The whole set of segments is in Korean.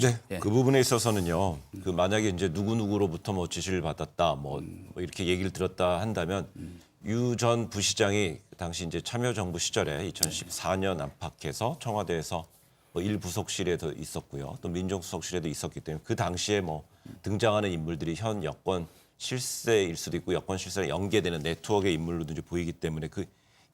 네, 예. 그 부분에 있어서는요. 그 만약에 이제 누구누구로부터 뭐 지시를 받았다, 뭐 이렇게 얘기를 들었다 한다면 유 전 부시장이 그 당시 이제 참여정부 시절에 2014년 안팎에서 청와대에서 뭐 일부속실에도 있었고요, 또 민정수석실에도 있었기 때문에 그 당시에 뭐 등장하는 인물들이 현 여권 실세일 수도 있고 여권 실세랑 연계되는 네트워크의 인물로든지 보이기 때문에 그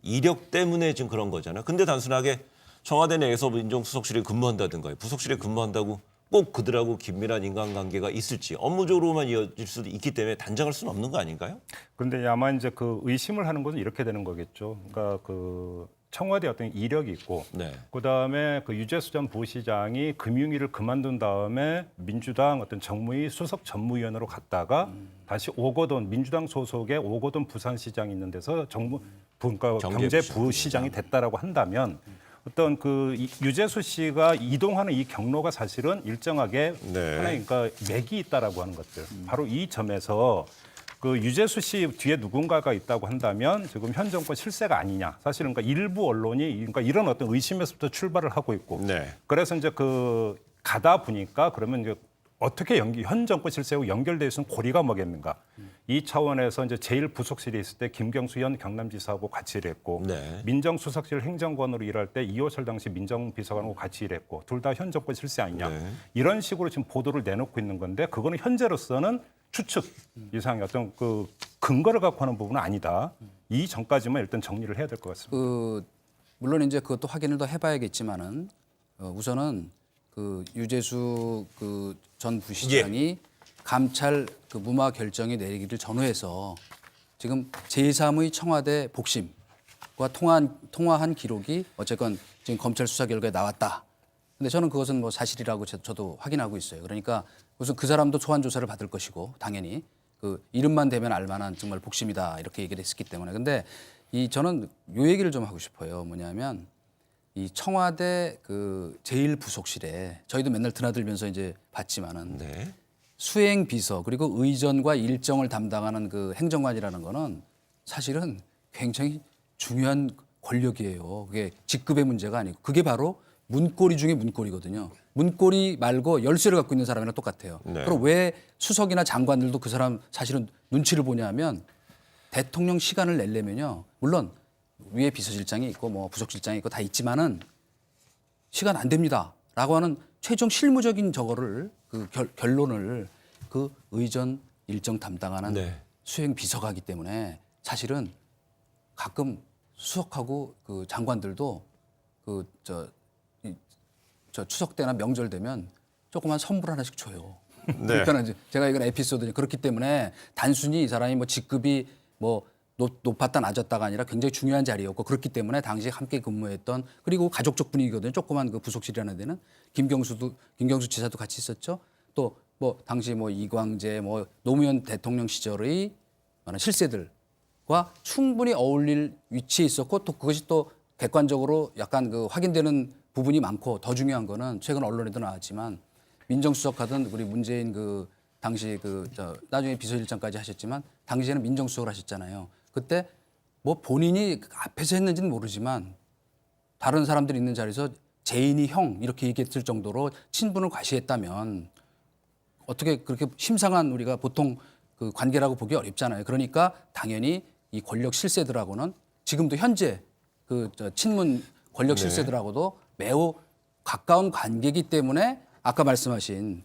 이력 때문에 지금 그런 거잖아요. 근데 단순하게 청와대 내에서 민정수석실에 근무한다든가 부속실에 근무한다고 꼭 그들하고 긴밀한 인간관계가 있을지 업무적으로만 이어질 수도 있기 때문에 단정할 수는 없는 거 아닌가요? 그런데 아마 이제 그 의심을 하는 것은 이렇게 되는 거겠죠. 그러니까 그 청와대 어떤 이력이 있고, 네. 그다음에 그 유재수 전 부시장이 금융위를 그만둔 다음에 민주당 어떤 정무위 수석 전무위원으로 갔다가 다시 오거돈 민주당 소속의 오거돈 부산시장이 있는 데서 그러니까 경제부시장이 됐다라고 한다면. 어떤 그 유재수 씨가 이동하는 이 경로가 사실은 일정하게 네. 하나의 그러니까 맥이 있다라고 하는 것들. 바로 이 점에서 그 유재수 씨 뒤에 누군가가 있다고 한다면 지금 현 정권 실세가 아니냐. 사실은 그러니까 일부 언론이 그러니까 이런 어떤 의심에서부터 출발을 하고 있고. 네. 그래서 이제 그 가다 보니까 그러면 이제 어떻게 현 정권 실세하고 연결돼 있으면 고리가 뭐겠는가. 이 차원에서 이제 제1부속실에 있을 때 김경수 현 경남지사하고 같이 일했고 네. 민정수석실 행정관으로 일할 때 이호철 당시 민정비서관하고 같이 일했고 둘 다 현 정권 실세 아니냐. 네. 이런 식으로 지금 보도를 내놓고 있는 건데 그거는 현재로서는 추측 이상의 어떤 그 근거를 갖고 하는 부분은 아니다. 이 점까지만 일단 정리를 해야 될 것 같습니다. 물론 이제 그것도 확인을 더 해봐야겠지만은 우선은 그 유재수 그 전 부시장이 감찰 그 무마 결정이 내리기를 전후해서 지금 제3의 청와대 복심과 통화한 기록이 어쨌건 지금 검찰 수사 결과에 나왔다. 근데 저는 그것은 뭐 사실이라고 저도 확인하고 있어요. 그러니까 우선 그 사람도 소환 조사를 받을 것이고 당연히 그 이름만 대면 알만한 정말 복심이다 이렇게 얘기를 했기 때문에. 근데 저는 요 얘기를 좀 하고 싶어요. 뭐냐면 이 청와대 그 제1부속실에 저희도 맨날 드나들면서 이제 봤지만은 네. 수행 비서 그리고 의전과 일정을 담당하는 그 행정관이라는 거는 사실은 굉장히 중요한 권력이에요. 그게 직급의 문제가 아니고 그게 바로 문고리 중에 문고리거든요. 문고리 말고 열쇠를 갖고 있는 사람이랑 똑같아요. 네. 그럼 왜 수석이나 장관들도 그 사람 사실은 눈치를 보냐면 대통령 시간을 내려면요. 물론 위에 비서실장이 있고 뭐 부속실장이 있고 다 있지만은 시간 안 됩니다라고 하는 최종 실무적인 저거를 그 결론을 그 의전 일정 담당하는 네. 수행 비서가 하기 때문에 사실은 가끔 수석하고 그 장관들도 그 저 추석 때나 명절 되면 조그만 선물 하나씩 줘요. 네. 그러니까 이제 제가 이건 에피소드니 그렇기 때문에 단순히 이 사람이 뭐 직급이 뭐 높았다 낮았다가 아니라 굉장히 중요한 자리였고 그렇기 때문에 당시에 함께 근무했던 그리고 가족적 분위기거든요. 조그만 그 부속실이라는 데는 김경수 지사도 같이 있었죠. 또 뭐 당시 뭐 이광재 뭐 노무현 대통령 시절의 많은 실세들과 충분히 어울릴 위치에 있었고 또 그것이 또 객관적으로 약간 그 확인되는 부분이 많고 더 중요한 거는 최근 언론에도 나왔지만 민정수석하던 우리 문재인 그 당시 나중에 비서실장까지 하셨지만 당시에는 민정수석을 하셨잖아요. 그때 뭐 본인이 앞에서 했는지는 모르지만 다른 사람들이 있는 자리에서 재인이 형 이렇게 얘기했을 정도로 친분을 과시했다면 어떻게 그렇게 심상한 우리가 보통 그 관계라고 보기 어렵잖아요. 그러니까 당연히 이 권력 실세들하고는 지금도 현재 친문 권력 실세들하고도 매우 가까운 관계이기 때문에 아까 말씀하신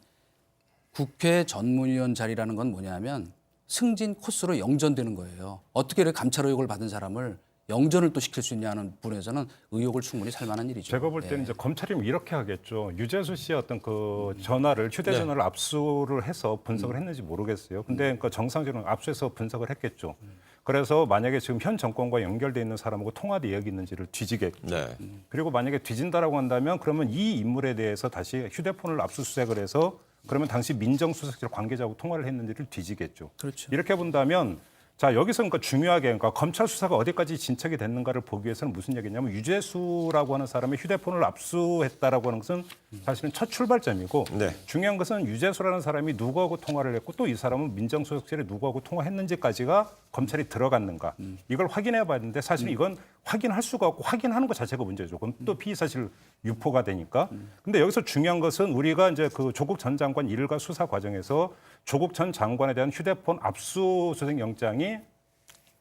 국회 전문위원 자리라는 건 뭐냐면 승진 코스로 영전되는 거예요. 어떻게 이렇게 감찰 의혹을 받은 사람을 영전을 또 시킬 수 있냐는 부분에서는 의혹을 충분히 살 만한 일이죠. 제가 볼 때는 이제 검찰이 이렇게 하겠죠. 유재수 씨의 어떤 그 전화를 휴대전화를 압수를 해서 분석을 했는지 모르겠어요. 근데 그러니까 정상적으로 압수해서 분석을 했겠죠. 그래서 만약에 지금 현 정권과 연결돼 있는 사람하고 통화돼 이야기 있는지를 뒤지겠죠. 네. 그리고 만약에 뒤진다라고 한다면 그러면 이 인물에 대해서 다시 휴대폰을 압수수색을 해서 그러면 당시 민정수석실 관계자하고 통화를 했는지를 뒤지겠죠. 그렇죠. 이렇게 본다면 자 여기서 그러니까 중요하게 그러니까 검찰 수사가 어디까지 진척이 됐는가를 보기 위해서는 무슨 얘기냐면 유재수라고 하는 사람의 휴대폰을 압수했다라고 하는 것은 사실은 첫 출발점이고 네. 중요한 것은 유재수라는 사람이 누구하고 통화를 했고 또 이 사람은 민정수석실에 누구하고 통화했는지까지가 검찰이 들어갔는가 이걸 확인해 봐야 되는데 사실 이건 확인할 수가 없고 확인하는 것 자체가 문제죠. 그럼 또 피의사실 유포가 되니까. 근데 여기서 중요한 것은 우리가 이제 그 조국 전 장관 일가 수사 과정에서 조국 전 장관에 대한 휴대폰 압수수색 영장이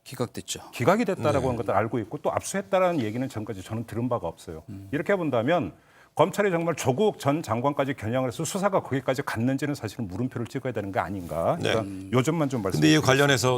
기각됐죠. 기각이 됐다라고 하는 것도 알고 있고 또 압수했다라는 얘기는 전까지 저는 들은 바가 없어요. 이렇게 본다면 검찰이 정말 조국 전 장관까지 겨냥을 해서 수사가 거기까지 갔는지는 사실은 물음표를 찍어야 되는 게 아닌가. 그러니까 요점만 좀 근데 이 말씀드리겠습니다. 관련해서